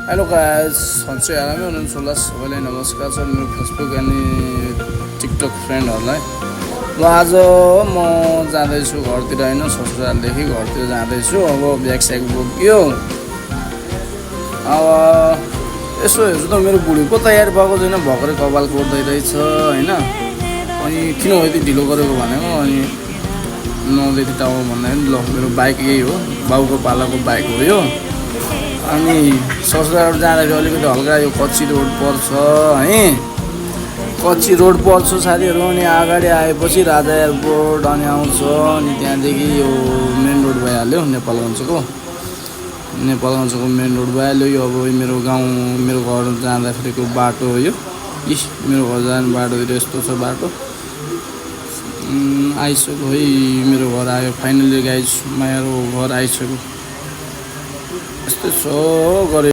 Hello guys, सन्चै आरामै हुनुहुन्छ होला। सबैलाई नमस्कार छ मेरो फेसबुक अनि टिकटक फ्रेन्डहरूलाई। ल आज म जाँदैछु घरतिर होइन, ससुरालदेखि घरतिर जाँदैछु। अब ब्याग स्याग बोक्यो। अब यसो हेर्छु त मेरो बुढी पो तयार भएको छैन, भर्खरै कपाल कोर्दै रहेछ होइन। अनि किन हो यति ढिलो गरेको भनेको, अनि नले टाउ भन्दाखेरि ल मेरो बाइक यही हो, बाउको पालाको बाइक हो यो। अनि ससुराल जाँदाखेरि अलिकति हल्का यो कच्ची रोड पर्छ है, कच्ची रोड पर्छ साथीहरू। अनि अगाडि आएपछि राजा एयरपोर्ट अनि आउँछ, अनि त्यहाँदेखि यो मेन रोड भइहाल्यो, नेपालगञ्जको मेन रोड भइहाल्यो। यो अब मेरो गाउँ, मेरो घर जाँदाखेरिको बाटो हो यो। मेरो घर जाने बाटोतिर यस्तो छ बाटो। आइसक्यो है, मेरो घर आयो फाइनली गाइस, मेरो घर आइसक्यो। यस्तो छ गरे।